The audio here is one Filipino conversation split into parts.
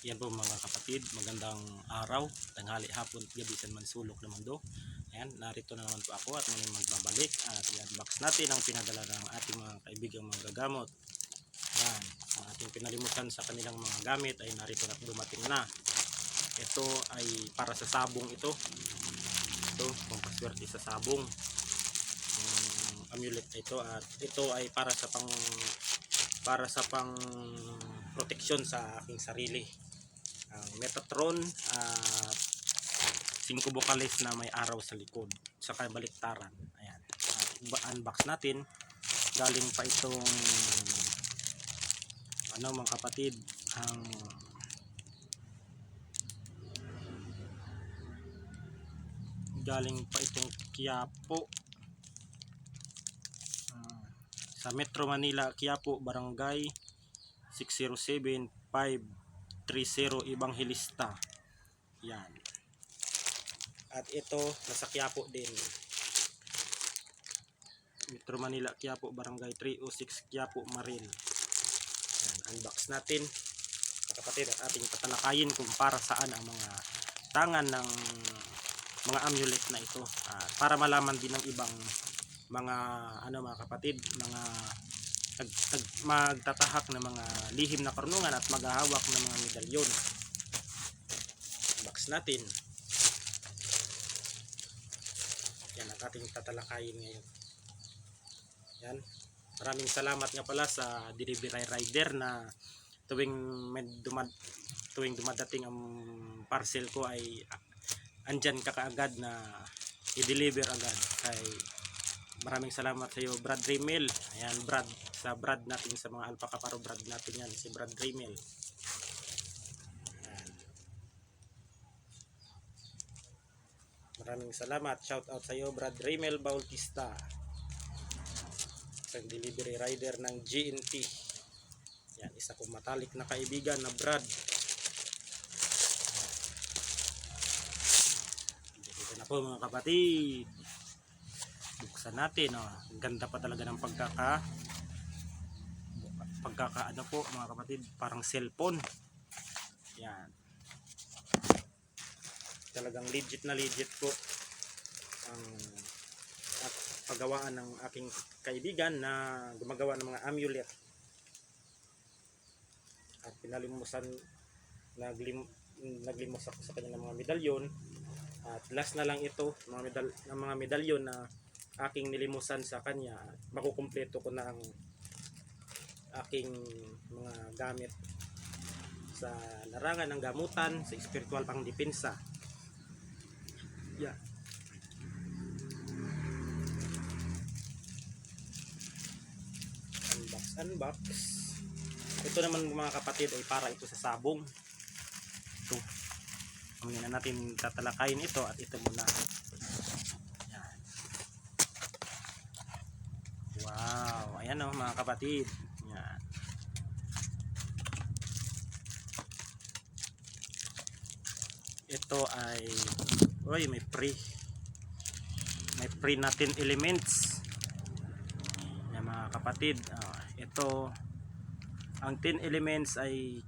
Yan po mga kapatid, magandang araw, tanghali, hapon, gabi, san man sulok naman do. Ayan, narito na naman po ako at muling magbabalik at i-unbox natin ang pinadala ng ating mga kaibigang mga gagamot. Ayan, ang ating pinalimutan sa kanilang mga gamit ay narito na dumating na. Ito ay para sa sabong ito. Ito, pampaswerte sa sabong. Yung amulet na ito at ito ay para sa pang proteksyon sa aking sarili. Ang Metatron at 5 vocales na may araw sa likod sa kabaliktaran. Ayan, unbox natin. Galing pa itong mga kapatid, ang galing pa itong Quiapo, sa Metro Manila, Quiapo, Barangay 607530 Evangelista. Yan. At ito nasa Quiapo din. Metro Manila, Quiapo, Barangay 306, Quiapo, Maril. Yan, unbox natin mga kapatid at ating tatalakayin kung para saan ang mga tangan ng mga amulet na ito, para malaman din ng ibang mga mga kapatid, mga magtatahak ng mga lihim na karunungan at maghahawak ng mga medalyon. Unbox natin. Yan ang ating tatalakayin ngayon. Yan. Maraming salamat nga pala sa delivery rider na tuwing dumadating ang parcel ko ay andyan ka kaagad na i-deliver agad. Kay maraming salamat sa iyo, Brad Rimel. Ayan, sa Brad natin, sa mga Alpha Kaparo Brad natin yan, si Brad Rimel. Ayan. Maraming salamat. Shout out sa iyo, Brad Rimel Bautista. Isang delivery rider ng GNT. Yan, isa kong matalik na kaibigan na Brad. Dito na po mga kapatid. Buksan natin. Ang ganda pa talaga ng pagkaka po mga kapatid. Parang cellphone. Yan. Talagang legit na legit po ang at paggawaan ng aking kaibigan na gumagawa ng mga amulet. At naglimos ako sa kanya ng mga medalyon. At last na lang ito, mga medalyon na aking nilimusan sa kanya. Makukumpleto ko na ang aking mga gamit sa larangan ng gamutan, sa spiritual pang depensa. Yeah. Unbox. Ito naman mga kapatid ay para ito sa sabong. Ito. Ngayon na natin tatalakayin ito at ito muna. Yan. Wow, ayan mga kapatid. Yan. Ito ay may free natin elements. Yan mga kapatid. Ito ang 10 elements ay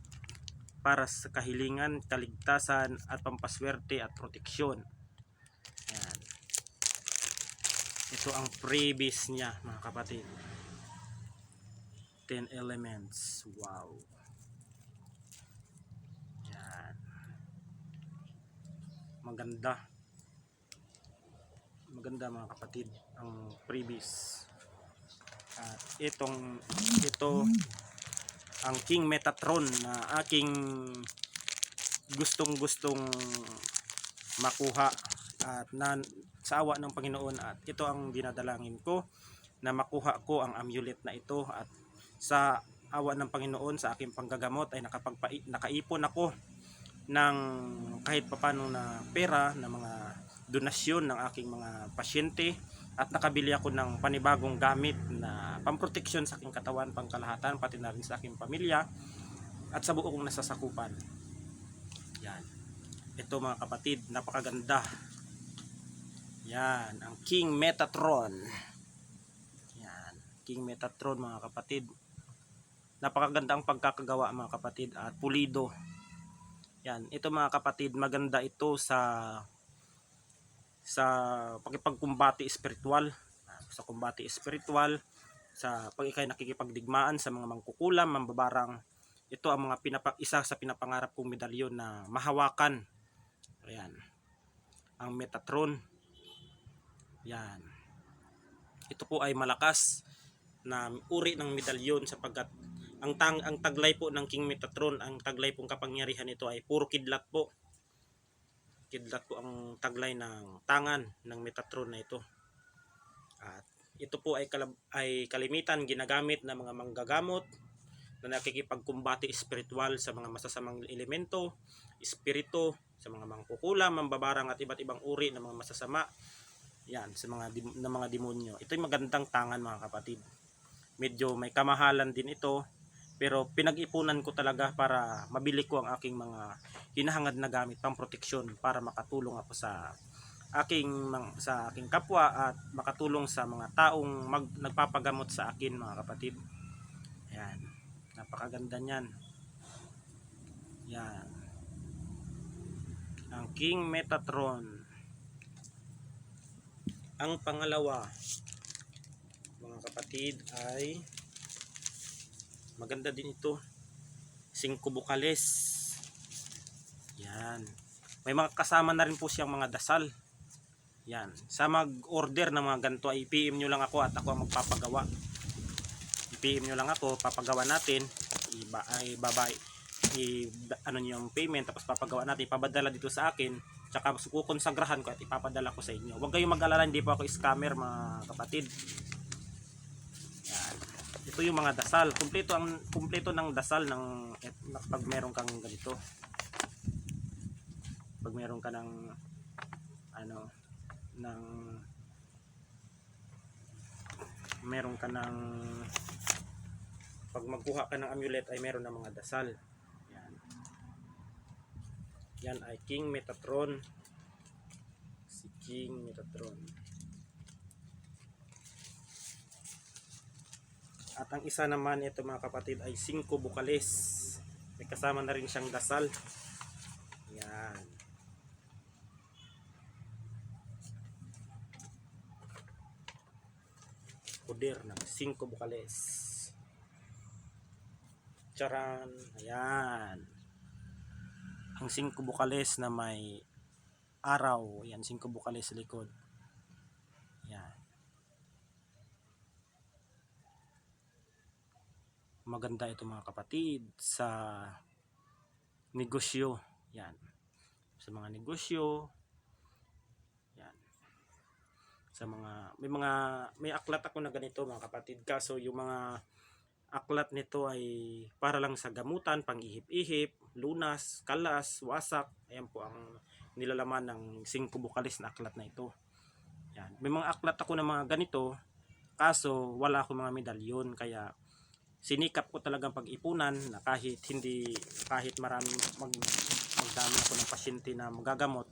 para sa kahilingan, kaligtasan at pampaswerte at proteksyon. Yan. Ito ang freebies niya mga kapatid. 10 elements. Wow. Yan. Maganda mga kapatid ang freebies. At ito ang King Metatron na aking gustong makuha at sa awa ng Panginoon, at ito ang dinadalangin ko na makuha ko ang amulet na ito, at sa awa ng Panginoon sa aking panggagamot ay nakaipon ako ng kahit papano na pera na mga donasyon ng aking mga pasyente, at nakabili ako ng panibagong gamit na pamproteksyon sa aking katawan, pangkalahatan, pati na rin sa aking pamilya at sa buong nasasakupan. Yan. Ito mga kapatid, napakaganda. Yan, ang King Metatron. Yan, King Metatron mga kapatid. Napakaganda ang pagkakagawa mga kapatid, at pulido. Yan, ito mga kapatid, maganda ito sa pakipagkumbati espiritual, sa kumbati espiritual, sa pag ikay nakikipagdigmaan sa mga mangkukulam, mambabarang. Ito ang mga isa sa pinapangarap kong medalyon na mahawakan. Ayan, ang Metatron. Yan. Ito po ay malakas na uri ng medalyon sapagkat ang taglay po ng King Metatron, ang taglay pong kapangyarihan nito ay puro kidlat po. Kidlat po ang taglay ng tangan ng Metatron na ito. At ito po ay kalimitan ginagamit ng mga manggagamot na nakikipagkumbati espiritual sa mga masasamang elemento, espiritu, sa mga mangkukulam, mambabarang at iba't ibang uri ng mga masasama. Yan, sa mga demonyo. Ito ay magandang tangan mga kapatid. Medyo may kamahalan din ito, pero pinag-ipunan ko talaga para mabili ko ang aking mga hinahangad na gamit pang proteksyon para makatulong ako sa aking kapwa at makatulong sa mga taong nagpapagamot sa akin mga kapatid. Ayan, napakaganda niyan. Yan, ang King Metatron. Ang pangalawa mga kapatid ay maganda din ito, 5 bukales. Yan, may mga kasama na rin po siyang mga dasal. Yan, sa mag-order ng mga ganito ay PM nyo lang ako at ako ang magpapagawa. PM nyo lang ako, papagawa natin, ano nyo yung payment, tapos papagawa natin, ipapadala dito sa akin, tsaka kukonsagrahan ko at ipapadala ko sa inyo. Huwag kayong mag-alala, hindi po ako scammer mga kapatid. Yan, ito yung mga dasal, kumpleto ng dasal ng pag meron kang ganito, pag meron ka ng meron ka ng pag magkuha ka ng amulet ay meron ng mga dasal. Yan, yan ay King Metatron, si King Metatron. At ang isa naman ito mga kapatid ay 5 bukales, may kasama na rin siyang dasal. Yan, poder ng 5 bukales. Charan, ayan, ang 5 bukales na may araw. Yan, 5 bukales sa likod. Yan, maganda ito mga kapatid sa negosyo. Yan, sa mga negosyo. Yan, sa may aklat ako na ganito mga kapatid, kaso yung mga aklat nito ay para lang sa gamutan, pang-ihip-ihip, lunas, kalas, wasak. Ayan po ang nilalaman ng 5 bukalis na aklat na ito. Yan, may mga aklat ako na mga ganito, kaso wala akong mga medalyon, kaya sinikap ko talagang pag-ipunan na kahit marami magdami ako ng pasyente na magagamot,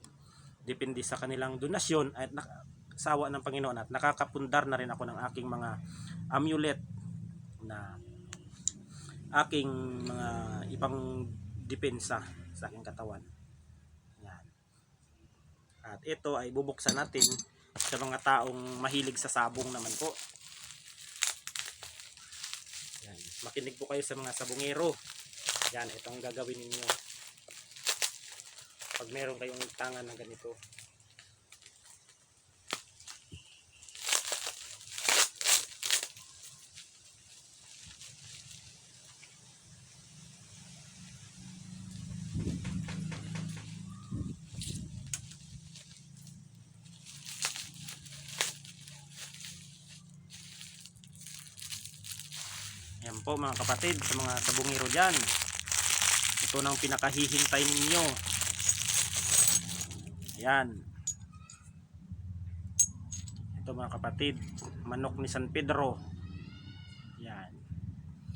depende sa kanilang donasyon at sawa ng Panginoon, at nakakapundar na rin ako ng aking mga amulet na aking mga ibang depensa sa aking katawan. Yan. At ito ay bubuksan natin sa mga taong mahilig sa sabong naman po. Yan. Makinig po kayo sa mga sabongero. Yan, itong gagawin ninyo pag meron kayong tangan na ganito. Yan po mga kapatid, sa mga sabongero dyan, ito nang pinakahihintay ninyo. Ayan, ito mga kapatid, manok ni San Pedro. Yan,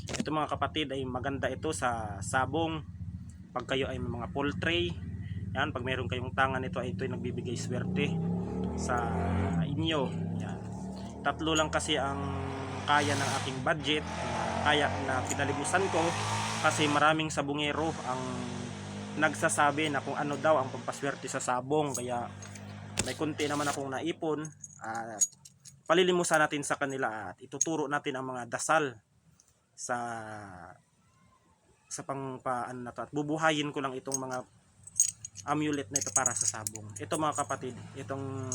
ito mga kapatid ay maganda ito sa sabong pag kayo ay mga poultry. Yan, pag meron kayong tangan ito ay ito'y nagbibigay swerte sa inyo. Yan, 3 lang kasi ang kaya ng aking budget, kaya na pinalibusan ko, kasi maraming sabungero ang nagsasabi na kung ano daw ang pampaswerte sa sabong, kaya may kunti naman akong naipon at palilimusan natin sa kanila at ituturo natin ang mga dasal sa paano na to, at bubuhayin ko lang itong mga amulet na ito para sa sabong. Ito mga kapatid, itong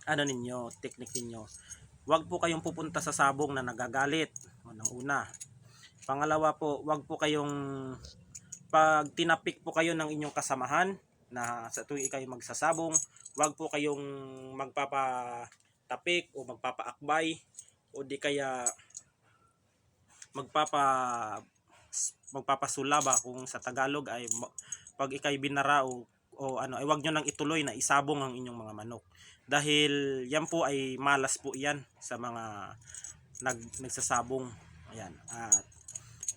ano ninyo, technique ninyo, wag po kayong pupunta sa sabong na nagagalit, unang una. Pangalawa po, wag po kayong, pag tinapik po kayo ng inyong kasamahan na sa tuwing kayo magsasabong, wag po kayong magpapatapik o magpapaakbay o di kaya magpapasula ba kung sa Tagalog ay pag ikay binara o ano, ay wag nyo nang ituloy na isabong ang inyong mga manok, dahil yan po ay malas po yan sa mga nagsasabong. Ayan. At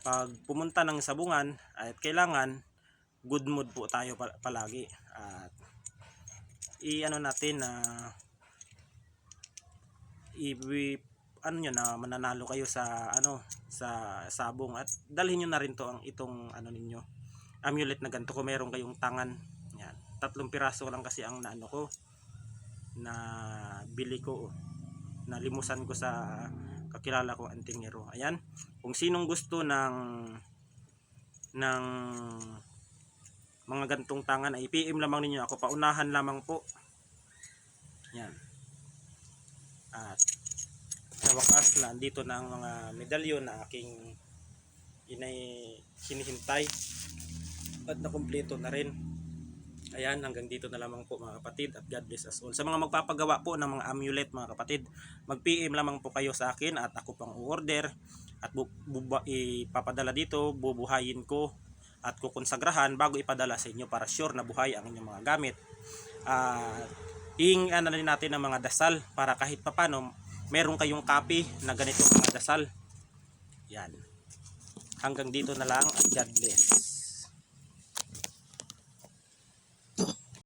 pag pumunta ng sabungan ay kailangan good mood po tayo palagi, at i-ano natin na ano nyo na mananalo kayo sa ano, sa sabong, at dalhin nyo na rin to ang itong ano ninyo, amulet na ganito kung meron kayong tangan. Yan, 3 piraso lang kasi ang naano ko, na bili ko, na limusan ko sa kakilala ko antingero. Ayan, kung sinong gusto ng mga gantong tangan ay PM lamang ninyo ako, paunahan lamang po. Yan. At sa wakas na andito na ang mga medalyon na aking hinihintay at nakumpleto na rin. Ayan, hanggang dito na lamang po mga kapatid, at God bless us all. Sa mga magpapagawa po ng mga amulet mga kapatid, mag-PM lamang po kayo sa akin at ako pang order at ipapadala dito, bubuhayin ko at kukonsagrahan bago ipadala sa inyo para sure na buhay ang inyong mga gamit. Ano rin natin ng mga dasal para kahit papano meron kayong copy na ganito mga dasal. Yan. Hanggang dito na lang at God bless.